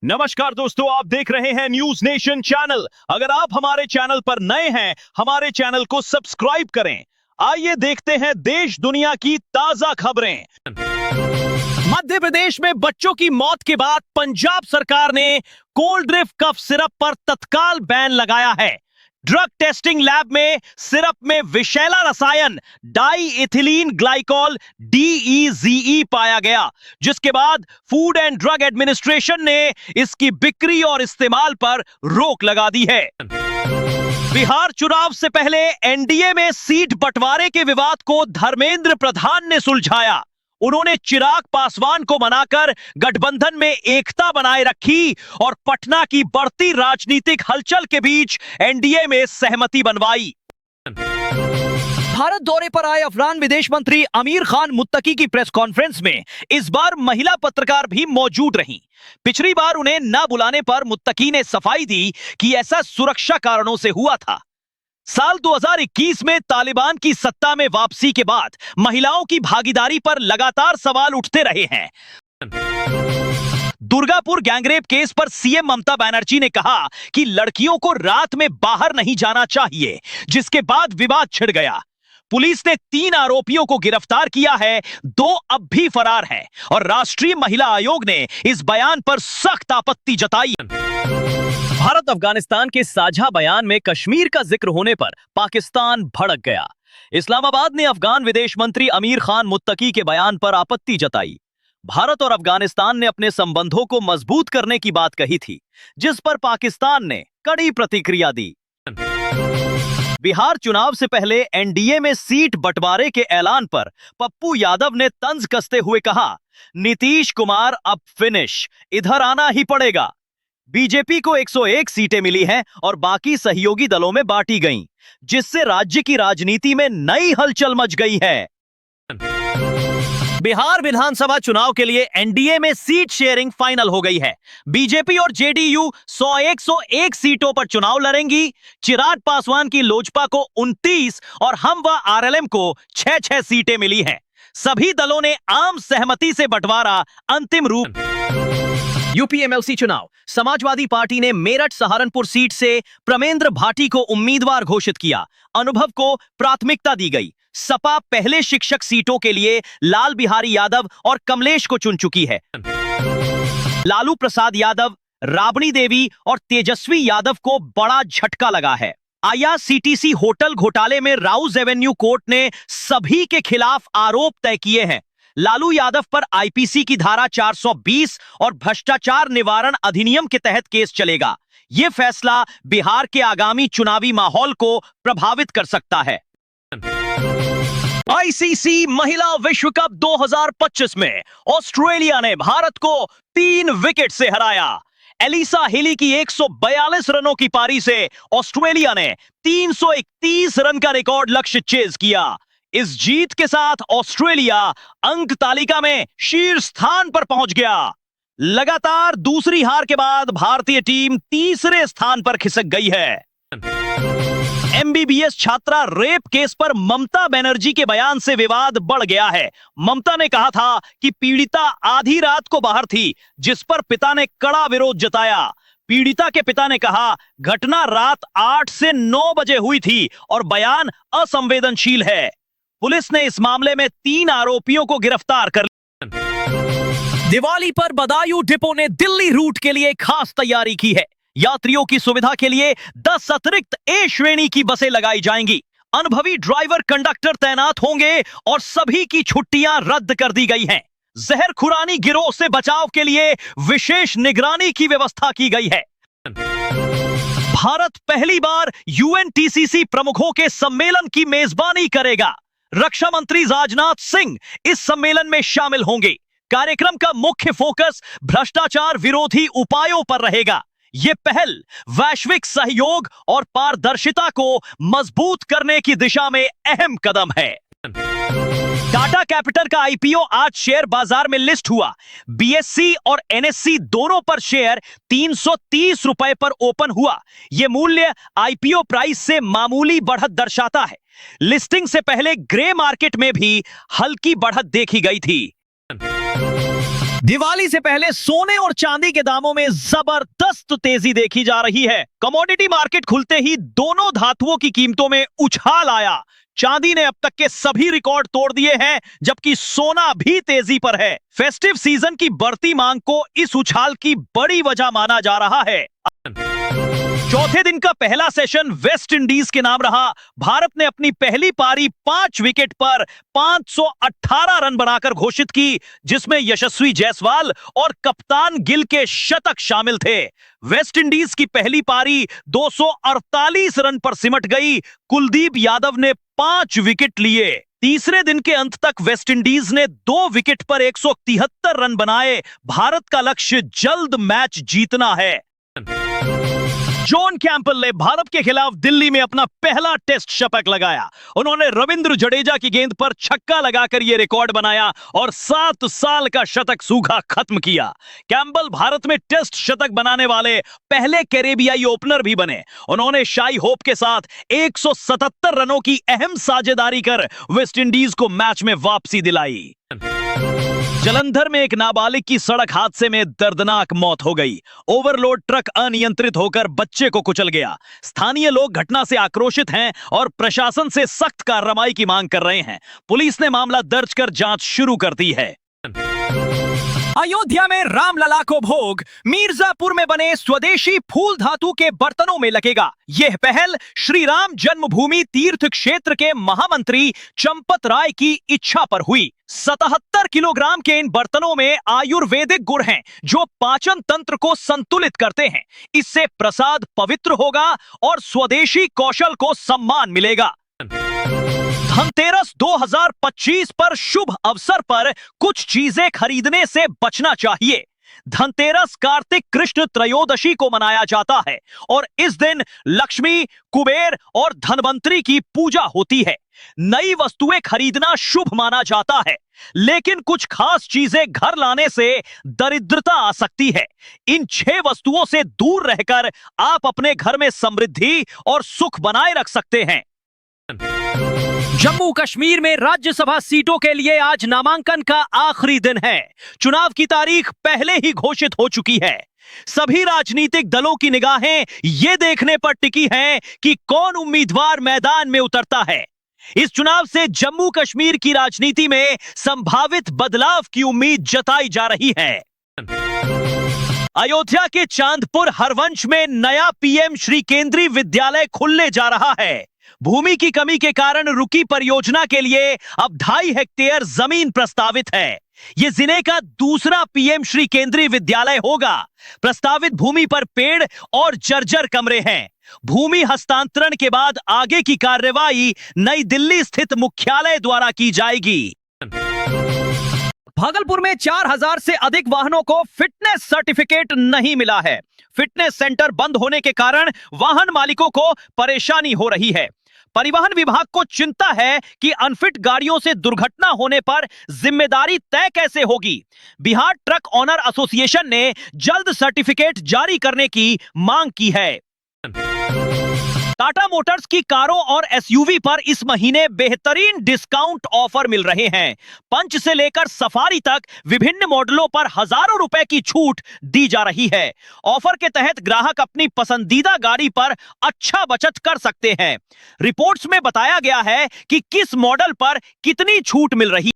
नमस्कार दोस्तों, आप देख रहे हैं न्यूज नेशन चैनल। अगर आप हमारे चैनल पर नए हैं, हमारे चैनल को सब्सक्राइब करें। आइए देखते हैं देश दुनिया की ताजा खबरें। मध्य प्रदेश में बच्चों की मौत के बाद पंजाब सरकार ने कोल्ड ड्रिफ्ट कफ सिरप पर तत्काल बैन लगाया है। ड्रग टेस्टिंग लैब में सिरप में विषैला रसायन डाई इथिलीन ग्लाइकॉल DEZE पाया गया, जिसके बाद फूड एंड ड्रग एडमिनिस्ट्रेशन ने इसकी बिक्री और इस्तेमाल पर रोक लगा दी है। बिहार चुनाव से पहले एनडीए में सीट बंटवारे के विवाद को धर्मेंद्र प्रधान ने सुलझाया। उन्होंने चिराग पासवान को मनाकर गठबंधन में एकता बनाए रखी और पटना की बढ़ती राजनीतिक हलचल के बीच एनडीए में सहमति बनवाई। भारत दौरे पर आए अफगान विदेश मंत्री आमिर खान मुत्तकी की प्रेस कॉन्फ्रेंस में इस बार महिला पत्रकार भी मौजूद रहीं। पिछली बार उन्हें न बुलाने पर मुत्तकी ने सफाई दी कि ऐसा सुरक्षा कारणों से हुआ था। साल 2021 में तालिबान की सत्ता में वापसी के बाद महिलाओं की भागीदारी पर लगातार सवाल उठते रहे हैं। दुर्गापुर गैंगरेप केस पर सीएम ममता बनर्जी ने कहा कि लड़कियों को रात में बाहर नहीं जाना चाहिए, जिसके बाद विवाद छिड़ गया। पुलिस ने 3 आरोपियों को गिरफ्तार किया है, 2 अब भी फरार हैं और राष्ट्रीय महिला आयोग ने इस बयान पर सख्त आपत्ति जताई। भारत अफगानिस्तान के साझा बयान में कश्मीर का जिक्र होने पर पाकिस्तान भड़क गया। इस्लामाबाद ने अफगान विदेश मंत्री आमिर खान मुत्तकी के बयान पर आपत्ति जताई। भारत और अफगानिस्तान ने अपने संबंधों को मजबूत करने की बात कही थी, जिस पर पाकिस्तान ने कड़ी प्रतिक्रिया दी। बिहार चुनाव से पहले एनडीए में सीट बंटवारे के ऐलान पर पप्पू यादव ने तंज कसते हुए कहा, नीतीश कुमार अब फिनिश, इधर आना ही पड़ेगा। बीजेपी को 101 सीटें मिली हैं और बाकी सहयोगी दलों में बांटी गईं, जिससे राज्य की राजनीति में नई हलचल मच गई है। बिहार विधानसभा चुनाव के लिए एनडीए में सीट शेयरिंग फाइनल हो गई है। बीजेपी और जेडीयू 101 सीटों पर चुनाव लड़ेंगी। चिराग पासवान की लोजपा को 29 और हम व आरएलएम को 6-6 सीटें मिली हैं। सभी दलों ने आम सहमति से बंटवारा अंतिम रूप। यूपी एमएलसी चुनाव, समाजवादी पार्टी ने मेरठ सहारनपुर सीट से प्रमेंद्र भाटी को उम्मीदवार घोषित किया। अनुभव को प्राथमिकता दी गई। सपा पहले शिक्षक सीटों के लिए लाल बिहारी यादव और कमलेश को चुन चुकी है। लालू प्रसाद यादव, राबड़ी देवी और तेजस्वी यादव को बड़ा झटका लगा है। IRCTC होटल घोटाले में राउज एवेन्यू कोर्ट ने सभी के खिलाफ आरोप तय किए हैं। लालू यादव पर आईपीसी की धारा 420 और भ्रष्टाचार निवारण अधिनियम के तहत केस चलेगा। यह फैसला बिहार के आगामी चुनावी माहौल को प्रभावित कर सकता है। आईसीसी महिला विश्व कप 2025 में ऑस्ट्रेलिया ने भारत को 3 विकेट से हराया। एलिसा हिली की 142 रनों की पारी से ऑस्ट्रेलिया ने 331 रन का रिकॉर्ड लक्ष्य चेज किया। इस जीत के साथ ऑस्ट्रेलिया अंक तालिका में शीर्ष स्थान पर पहुंच गया। लगातार दूसरी हार के बाद भारतीय टीम तीसरे स्थान पर खिसक गई है। एमबीबीएस छात्रा रेप केस पर ममता बनर्जी के बयान से विवाद बढ़ गया है। ममता ने कहा था कि पीड़िता आधी रात को बाहर थी, जिस पर पिता ने कड़ा विरोध जताया। पीड़िता के पिता ने कहा, घटना रात 8 से 9 बजे हुई थी और बयान असंवेदनशील है। पुलिस ने इस मामले में 3 आरोपियों को गिरफ्तार कर लिया। दिवाली पर बदायूं डिपो ने दिल्ली रूट के लिए खास तैयारी की है। यात्रियों की सुविधा के लिए 10 अतिरिक्त ए श्रेणी की बसें लगाई जाएंगी। अनुभवी ड्राइवर कंडक्टर तैनात होंगे और सभी की छुट्टियां रद्द कर दी गई हैं। जहरखुरानी गिरोह से बचाव के लिए विशेष निगरानी की व्यवस्था की गई है। भारत पहली बार यूएनटीसीसी प्रमुखों के सम्मेलन की मेजबानी करेगा। रक्षा मंत्री राजनाथ सिंह इस सम्मेलन में शामिल होंगे। कार्यक्रम का मुख्य फोकस भ्रष्टाचार विरोधी उपायों पर रहेगा। यह पहल वैश्विक सहयोग और पारदर्शिता को मजबूत करने की दिशा में अहम कदम है। टाटा कैपिटल का आईपीओ आज शेयर बाजार में लिस्ट हुआ। बीएससी और एनएससी दोनों पर शेयर 330 रुपए पर ओपन हुआ। यह मूल्य आईपीओ प्राइस से मामूली बढ़त दर्शाता है। लिस्टिंग से पहले ग्रे मार्केट में भी हल्की बढ़त देखी गई थी। दिवाली से पहले सोने और चांदी के दामों में जबरदस्त तेजी देखी जा रही है। कमोडिटी मार्केट खुलते ही दोनों धातुओं की कीमतों में उछाल आया। चांदी ने अब तक के सभी रिकॉर्ड तोड़ दिए हैं, जबकि सोना भी तेजी पर है। फेस्टिव सीजन की बढ़ती मांग को इस उछाल की बड़ी वजह माना जा रहा है। चौथे दिन का पहला सेशन वेस्ट इंडीज के नाम रहा। भारत ने अपनी पहली पारी 5 विकेट पर 518 रन बनाकर घोषित की, जिसमें यशस्वी जायसवाल और कप्तान गिल के शतक शामिल थे। वेस्ट इंडीज की पहली पारी 248 रन पर सिमट गई। कुलदीप यादव ने 5 विकेट लिए। तीसरे दिन के अंत तक वेस्ट इंडीज ने 2 विकेट पर 173 रन बनाए। भारत का लक्ष्य जल्द मैच जीतना है। जॉन कैंपबेल ने भारत के खिलाफ दिल्ली में अपना पहला टेस्ट शतक लगाया। उन्होंने रविंद्र जडेजा की गेंद पर छक्का लगाकर यह रिकॉर्ड बनाया और 7 साल का शतक सूखा खत्म किया। कैंपबेल भारत में टेस्ट शतक बनाने वाले पहले कैरेबियाई ओपनर भी बने। उन्होंने शाई होप के साथ 177 रनों की अहम साझेदारी कर वेस्ट इंडीज को मैच में वापसी दिलाई। जलंधर में एक नाबालिग की सड़क हादसे में दर्दनाक मौत हो गई। ओवरलोड ट्रक अनियंत्रित होकर बच्चे को कुचल गया। स्थानीय लोग घटना से आक्रोशित हैं और प्रशासन से सख्त कार्रवाई की मांग कर रहे हैं। पुलिस ने मामला दर्ज कर जांच शुरू कर दी है। अयोध्या में रामलला को भोग मिर्जापुर में बने स्वदेशी फूल धातु के बर्तनों में लगेगा। यह पहल श्री राम जन्मभूमि तीर्थ क्षेत्र के महामंत्री चंपत राय की इच्छा पर हुई। 77 किलोग्राम के इन बर्तनों में आयुर्वेदिक गुण हैं, जो पाचन तंत्र को संतुलित करते हैं। इससे प्रसाद पवित्र होगा और स्वदेशी कौशल को सम्मान मिलेगा। धनतेरस 2025 पर शुभ अवसर पर कुछ चीजें खरीदने से बचना चाहिए। धनतेरस कार्तिक कृष्ण त्रयोदशी को मनाया जाता है और इस दिन लक्ष्मी, कुबेर और धनवंतरी की पूजा होती है। नई वस्तुएं खरीदना शुभ माना जाता है, लेकिन कुछ खास चीजें घर लाने से दरिद्रता आ सकती है। इन 6 वस्तुओं से दूर रहकर आप अपने घर में समृद्धि और सुख बनाए रख सकते हैं। जम्मू कश्मीर में राज्यसभा सीटों के लिए आज नामांकन का आखिरी दिन है। चुनाव की तारीख पहले ही घोषित हो चुकी है। सभी राजनीतिक दलों की निगाहें ये देखने पर टिकी हैं कि कौन उम्मीदवार मैदान में उतरता है। इस चुनाव से जम्मू कश्मीर की राजनीति में संभावित बदलाव की उम्मीद जताई जा रही है। अयोध्या के चांदपुर हरवंश में नया पीएम श्री केंद्रीय विद्यालय खुलने जा रहा है। भूमि की कमी के कारण रुकी परियोजना के लिए अब 2.5 हेक्टेयर जमीन प्रस्तावित है। यह जिले का दूसरा पीएम श्री केंद्रीय विद्यालय होगा। प्रस्तावित भूमि पर पेड़ और जर्जर कमरे हैं। भूमि हस्तांतरण के बाद आगे की कार्यवाही नई दिल्ली स्थित मुख्यालय द्वारा की जाएगी। भागलपुर में 4000 से अधिक वाहनों को फिटनेस सर्टिफिकेट नहीं मिला है। फिटनेस सेंटर बंद होने के कारण वाहन मालिकों को परेशानी हो रही है। परिवहन विभाग को चिंता है कि अनफिट गाड़ियों से दुर्घटना होने पर जिम्मेदारी तय कैसे होगी। बिहार ट्रक ऑनर एसोसिएशन ने जल्द सर्टिफिकेट जारी करने की मांग की है। टाटा मोटर्स की कारों और एसयूवी पर इस महीने बेहतरीन डिस्काउंट ऑफर मिल रहे हैं। पंच से लेकर सफारी तक विभिन्न मॉडलों पर हजारों रुपए की छूट दी जा रही है। ऑफर के तहत ग्राहक अपनी पसंदीदा गाड़ी पर अच्छा बचत कर सकते हैं। रिपोर्ट्स में बताया गया है कि किस मॉडल पर कितनी छूट मिल रही है।